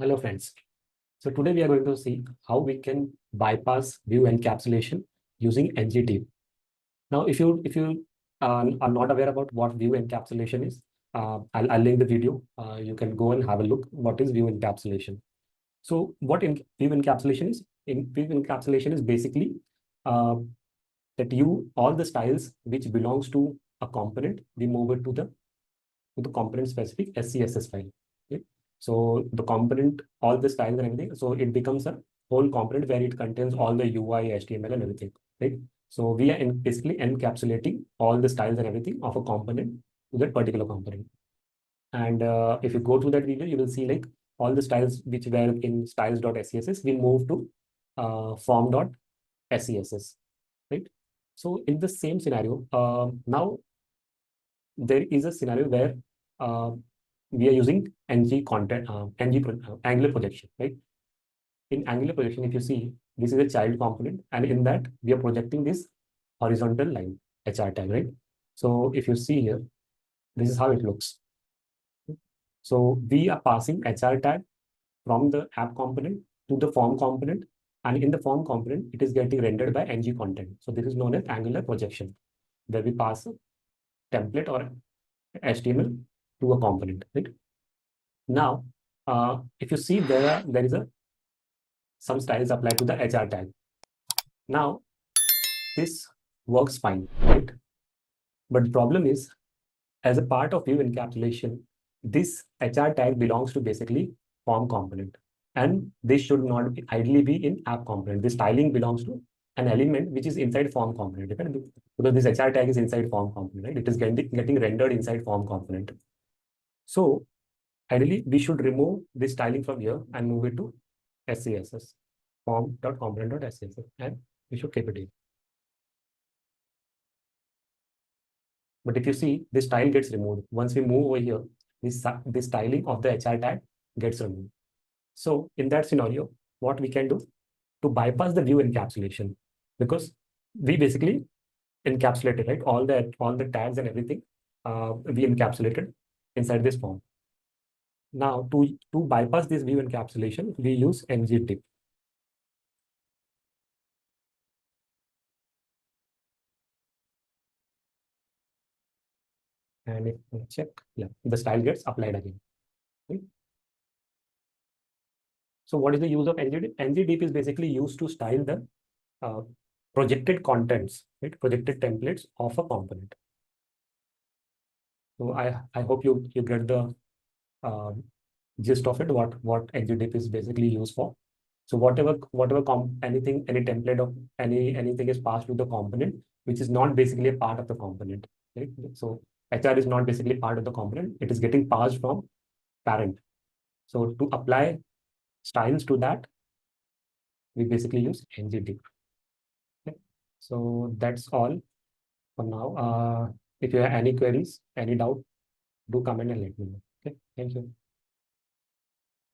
Hello friends. So today we are going to see how we can bypass view encapsulation using ngTip. Now, if you are not aware about what view encapsulation is, I'll link the video. You can go and have a look. What is view encapsulation? So view encapsulation is? View encapsulation is basically uh, that all the styles which belongs to a component, we move it to the component specific SCSS file. Okay? So the component, all the styles and everything, so it becomes a whole component where it contains all the UI, HTML and everything, right? So we are basically encapsulating all the styles and everything of a component to that particular component. And if you go to that video, you will see like all the styles which were in styles.scss, we move to form.scss, right? So in the same scenario, now there is a scenario where uh, we are using Angular projection, right? In Angular projection, if you see, this is a child component, and in that we are projecting this horizontal line, HR tag, right? So if you see here, this is how it looks. So we are passing HR tag from the app component to the form component, and in the form component, it is getting rendered by ng content. So this is known as Angular projection, where we pass a template or HTML to a component, right? Now, if you see there is some styles applied to the HR tag. Now, this works fine, right? But the problem is, as a part of view encapsulation, this HR tag belongs to basically form component, and this should not ideally be in app component. This styling belongs to an element which is inside form component, okay? Because this HR tag is inside form component, right? It is getting rendered inside form component. So ideally, we should remove this styling from here and move it to SCSS, form.component.scss, and we should keep it here. But if you see, this style gets removed. Once we move over here, this styling of the HR tag gets removed. So in that scenario, what we can do to bypass the view encapsulation, because we basically encapsulated, right? All the tags and everything, we encapsulated inside this form. Now, to bypass this view encapsulation, we use ngTip. And if we check, yeah, the style gets applied again. Right? So what is the use of ngDip? ngDip is basically used to style the projected contents, right? Projected templates of a component. So I hope you get the uh, gist of it. What ngDip is basically used for. So anything, any template of anything is passed to the component, which is not basically a part of the component, right? So HR is not basically part of the component. It is getting passed from parent. So to apply styles to that, we basically use ngDip. Okay. So that's all for now. If you have any queries, any doubt, do comment and let me know. Okay. Thank you.